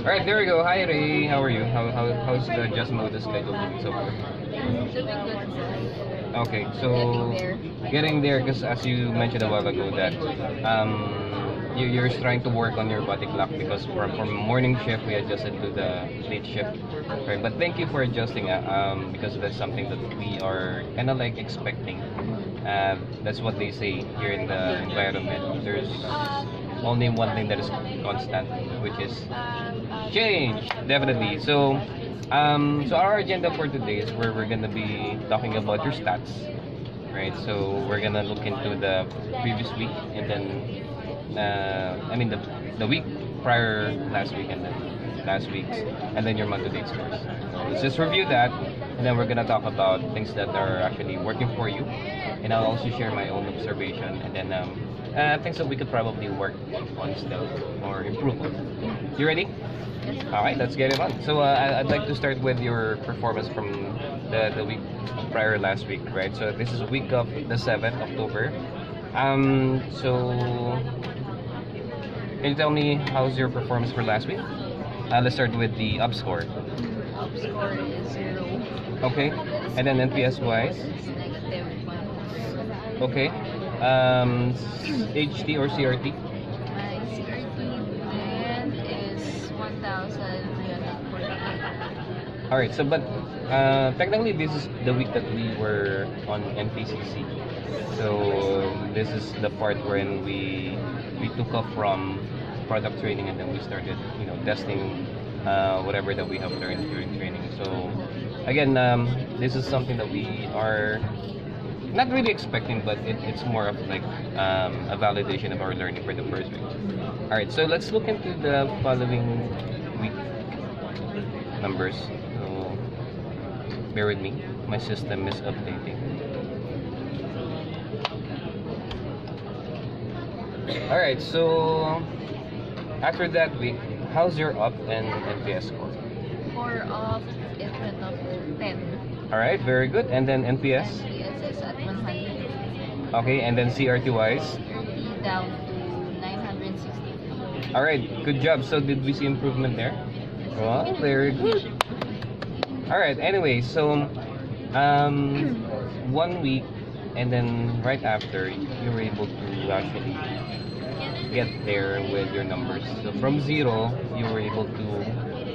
All right, there we go. Hi, Ray. How are you? How's the adjustment with the schedule doing so far? Doing good. Okay, Getting so there. getting there, because as you mentioned a while ago that you're trying to work on your body clock because from morning shift we adjusted to the late shift, right? But thank you for adjusting, because that's something that we are kind of like expecting. That's what they say here in the environment. There's only one thing that is constant, which is change, definitely. So our agenda for today is where we're gonna be talking about your stats, right? So we're gonna look into the previous week and then, I mean the week prior last week and then last week's and then your month-to-date scores. So let's just review that, and then we're gonna talk about things that are actually working for you, and I'll also share my own observation, and then things that we could probably work on still or improve on. You ready? All right, let's get it on. So I'd like to start with your performance from the week prior last week, right? So this is week of the 7th October. So can you tell me how's your performance for last week? Let's start with the up score. Up score is 0. Okay, and then NPS wise. It's -1. Okay, HT or CRT? My CRT band is 1,348. All right, so but technically this is the week that we were on NPCC. So this is the part wherein we took off from product training and then we started, testing whatever that we have learned during training. So again, this is something that we are not really expecting, but it's more of like a validation of our learning for the first week. All right, so let's look into the following week numbers. So bear with me, my system is updating. All right, so after that week, how's your up and NPS score? 4 off, it went up to 10. All right, very good. And then NPS? NPS is at 100. Okay, and then CRT wise? CRT down to 960. All right, good job. So did we see improvement there? Well, very good. All right, anyway, so 1 week and then right after you were able to actually get there with your numbers. So from 0, you were able to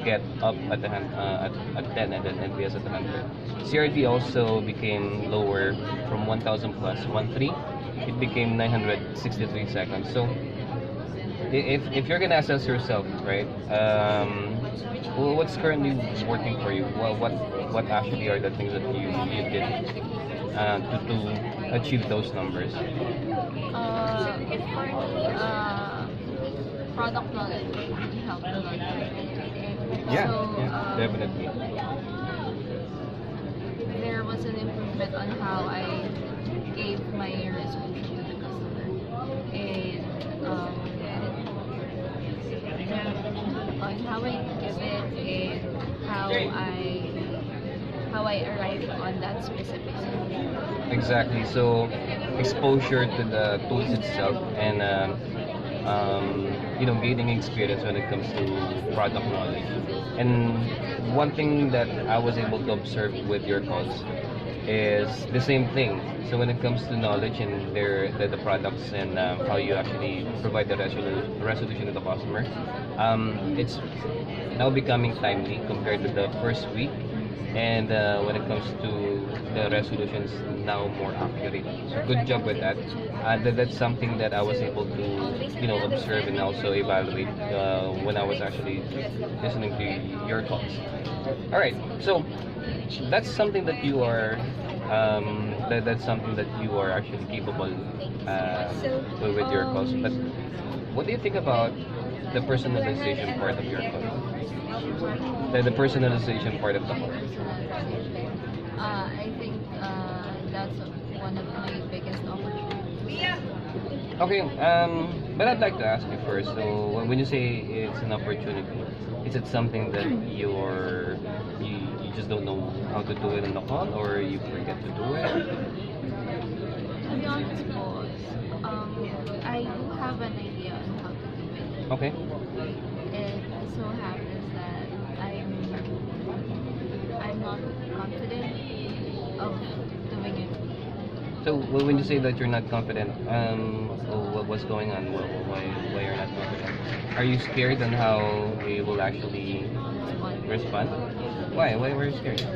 get up at 10 and then NPS at 100. CRT also became lower from 1,000 plus 13. It became 963 seconds. So if you're gonna assess yourself, right? Well, what's currently working for you? Well, what actually are the things that you did to achieve those numbers? For me, product knowledge really helped a lot. Yeah, So, yeah, definitely. there was an improvement on how I gave my resolution to the customer, and on how I give it and how I arrive on that specific solution. Exactly. So exposure to the tools itself and gaining experience when it comes to product knowledge. And one thing that I was able to observe with your calls is the same thing. So when it comes to knowledge and the products and how you actually provide the resolution to the customer, it's now becoming timely compared to the first week. And when it comes to the resolutions, now more accurate. So good job with that. That's something that I was able to observe and also evaluate when I was actually listening to your calls. All right, so that's something that you are that's something that you are actually capable with your calls. But what do you think about the personalization part of your call? The personalization part of the call. I think that's one of my biggest opportunities. Okay, but I'd like to ask you first. So when you say it's an opportunity, is it something that you just don't know how to do it in the call, or you forget to do it? To be honest, boss, I do have an idea on how to do it. Okay. It so happens So when you say that you're not confident, what's going on? Why you're not confident? Are you scared on how they will actually respond? Why were you scared? Because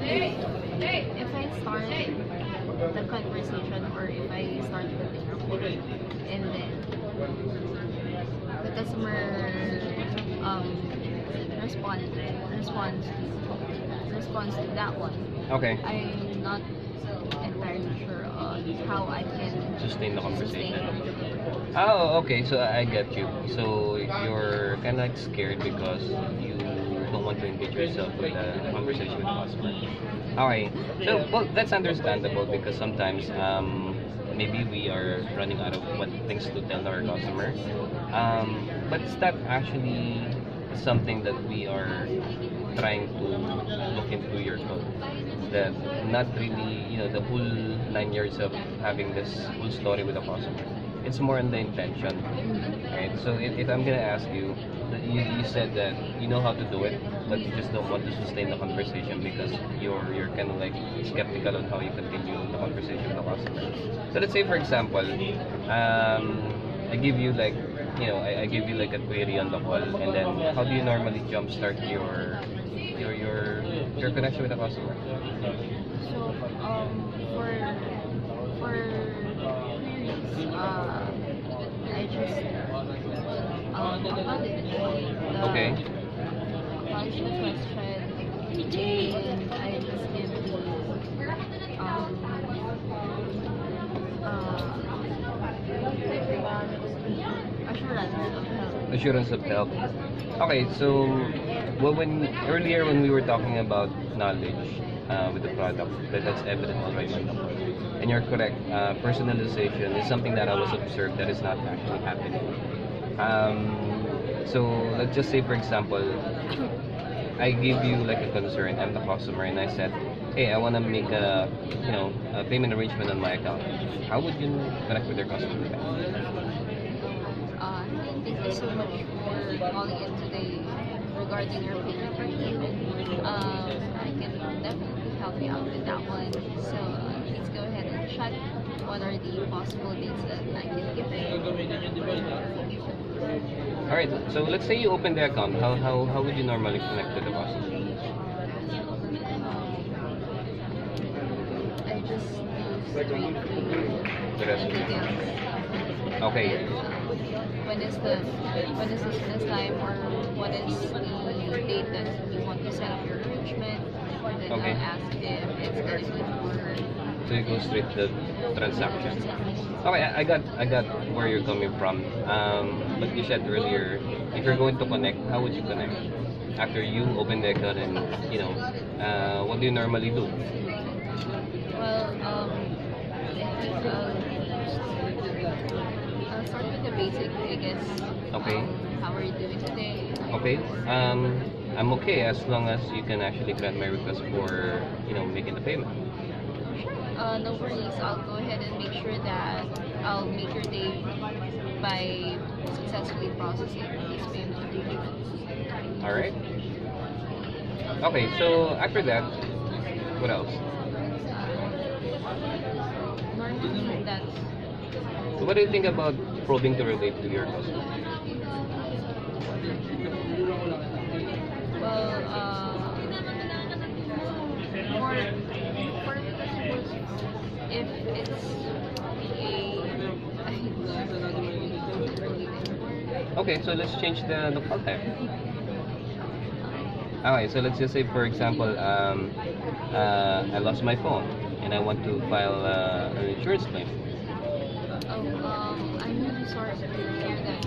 I mean, if I start the conversation or if I start the rapport and then the customer um responds responds to that one, Okay. I'm not entirely sure on how I can Sustain the sustain conversation. it. Oh, okay. So I get you. So you're kind of like scared because you don't want to engage yourself with a conversation with the customer. All right. So well, that's understandable because sometimes maybe we are running out of what things to tell our customer. But is that actually something that we are trying to look into your code? That not really, the whole 9 years of having this whole story with a customer. It's more on the intention, right? So if I'm gonna ask you, you said that you know how to do it, but you just don't want to sustain the conversation because you're kind of like skeptical on how you continue the conversation with the customer. So let's say, for example, I give you like, I give you like a query on the call, and then how do you normally jumpstart your connection with the customer? So for queries, I just Okay. acknowledge the question and I just give the assurance of help. Assurance of help. Okay, so when earlier when we were talking about knowledge with the product, that's evident already on the call. And you're correct. Personalization is something that I was observed that is not actually happening. So let's just say, for example, I give you like a concern. I'm the customer, and I said, "Hey, I want to make a payment arrangement on my account." How would you connect with your customer? Thank you so much for calling in today regarding your payment review. I can definitely help you out with that one. So let's go ahead and check what are the possible dates that I can give you. All right. So let's say you open the account. How would you normally connect with the customer? I just do straight The to rest. the details. Okay. When is the soonest time or what is the date that you want to set up your arrangement? Then Okay. I'll ask if it's gonna be for So you go straight to the transaction. Okay, I got where you're coming from. But you said earlier, if you're going to connect, how would you connect? After you open the account and what do you normally do? Well, I think I'll start with the basic, I guess. Okay. How are you doing today? Okay. I'm okay as long as you can actually grant my request for making the payment. No worries. I'll go ahead and make sure that I'll make your day by successfully processing these payment arrangements. All right. Okay. So after that, what else? Normally, that's So what do you think about probing to relate to your customer? well, for if it's Okay, so let's change the call type. Okay, so let's just say, for example, I lost my phone and I want to file an insurance claim. I'm really sorry to hear that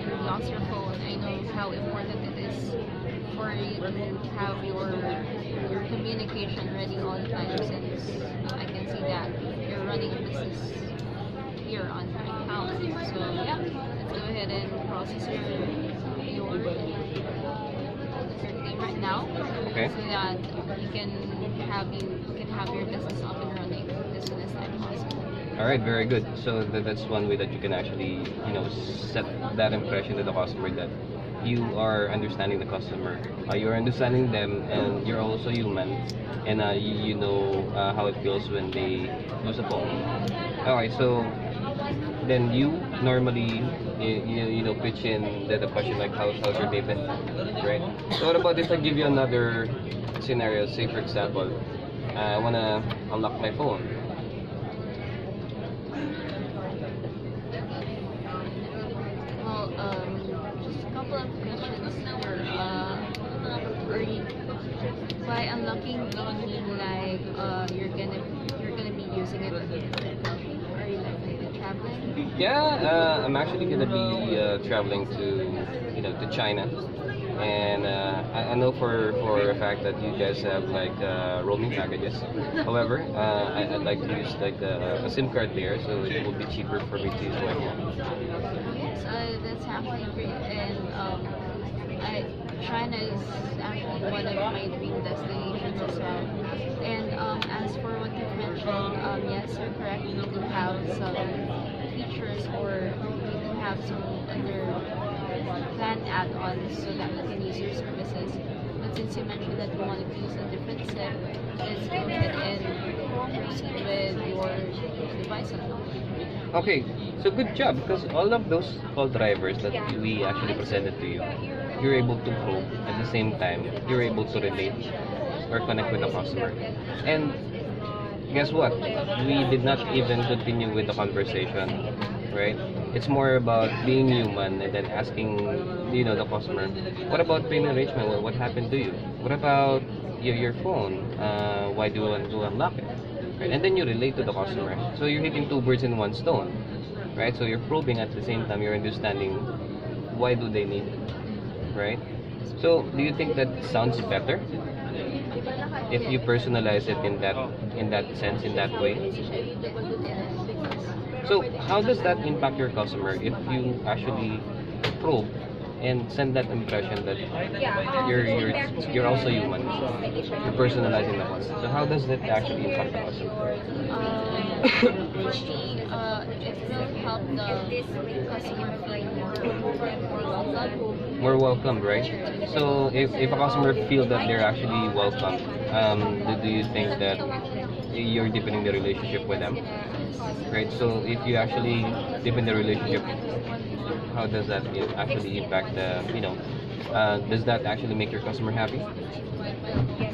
you lost your phone. I know how important it is for you to have your communication ready all the time since I can see that you're running a business here on my account. So yeah, let's go ahead and process your claim right now Okay. so that you can have your business up and running as soon as time possible. All right, very good. So that's one way that you can actually, set that impression to the customer that you are understanding the customer, you're understanding them, and you're also human, and you know how it feels when they use a phone. All right, so then you normally pitch in the question like how's your day been, right? So what about if I give you another scenario? Say for example, I wanna unlock my phone. Well, just a couple of questions here. Are you, by unlocking, do you mean like you're gonna be using it? Are you like maybe traveling? Yeah, I'm actually gonna be traveling to China, and I know for a fact that you guys have like roaming packages. However, I'd like to use like a SIM card there, so it will be cheaper for me to use my phone. Yes, that's actually great. And China is actually one of my dream destinations as well. And as for what you mentioned, yes, you're correct. We do have some features, or we do have some other planned add-ons so that we can use your services. But since you mentioned that you wanted to use a different SIM, let's go ahead and proceed with your device unlock. Okay, so good job because all of those call drivers that we actually presented to you, you're able to probe at the same time. You're able to relate or connect with the customer. And guess what? We did not even continue with the conversation, right? It's more about being human and then asking, the customer, what about payment arrangement? What happened to you? What about your phone? Why do you want to unlock it? Right? And then you relate to the customer. So you're hitting two birds in one stone, right? So you're probing at the same time you're understanding why do they need it, right? So do you think that sounds better if you personalize it in that sense, in that way? So how does that impact your customer if you actually probe and send that impression that you're also human, you're personalizing the one. So how does that actually impact the customer? It will help the customer feel more welcome. More welcome, right? So if a customer feel that they're actually welcome, do you think that you're deepening the relationship with them, right? So if you actually deepen the relationship, how does that actually impact does that actually make your customer happy?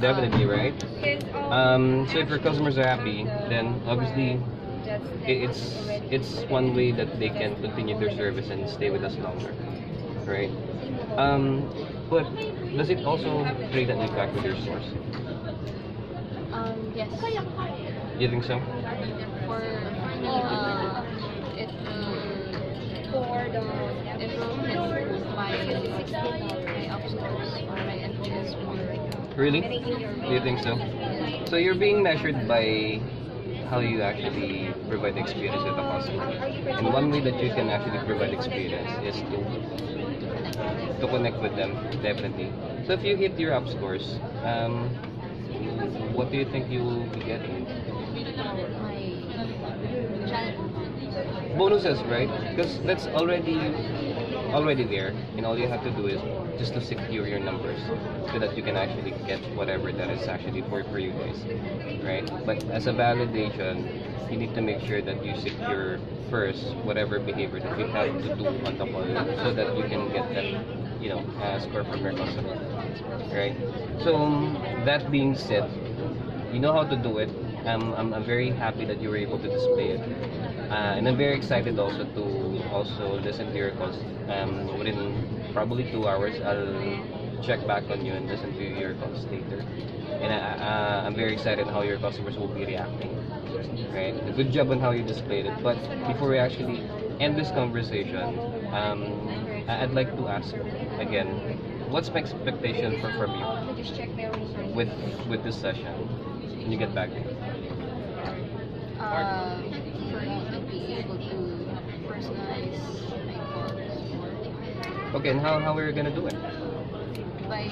Definitely, right? So if your customers are happy, then obviously it's one way that they can continue their service and stay with us longer, right? But does it also create an impact with your stores? Yes. You think so? For me, it will hit my upstairs or my NPS more. Really? Do you think so? So you're being measured by how you actually provide the experience with the customer. And one way that you can actually provide experience is to connect with them, definitely. So if you hit your up scores, what do you think you will be getting? My challenge. Bonuses, right? Because that's already there, and all you have to do is just to secure your numbers so that you can actually get whatever that is actually for you guys, right? But as a validation, you need to make sure that you secure first whatever behavior that you have to do on the call so that you can get that score from your customer, right? So that being said, you know how to do it. I'm very happy that you were able to display it, and I'm very excited also to listen to your calls. Within probably 2 hours, I'll check back on you and listen to your calls later. And I'm very excited how your customers will be reacting. Right, good job on how you displayed it. But before we actually end this conversation, I'd like to ask again, what's my expectation from you with this session? Can you get back to me? For you to be able to personalize my calls Okay, and how are you gonna do it? by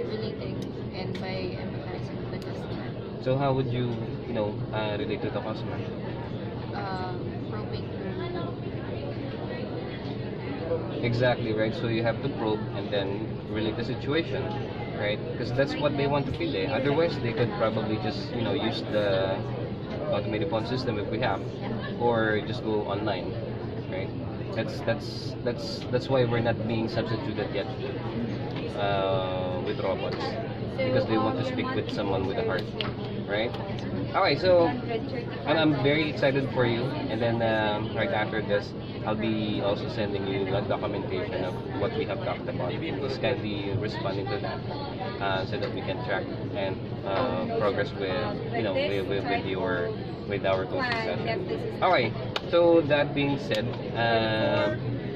relating and by empathizing with the customer. So how would you relate to the customer? Exactly, right? So you have to probe and then relate the situation, right? Because that's what they want to feel. Eh? Otherwise, they could probably just use the automated phone system if we have, or just go online, right? That's why we're not being substituted yet with robots, because they want to speak with someone with a heart, right? Okay, so and I'm very excited for you. And then right after this, I'll be also sending you a documentation of what we have talked about. Just kindly responding to that, so that we can track and progress with with our coaching session. Okay, so that being said,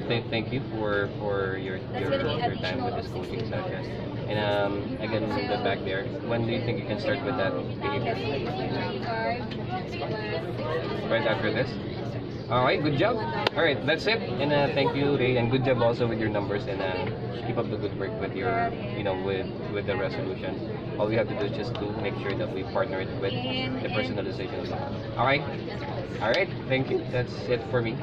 thank you for your time with this coaching session. And again, the back there. When do you think you can start with that behavior? Right after this? Alright, good job. Alright, that's it. And thank you, Ray, and good job also with your numbers, and keep up the good work with your, with the resolution. All we have to do is just to make sure that we partner it with the personalization of the Alright? Alright, thank you. That's it for me.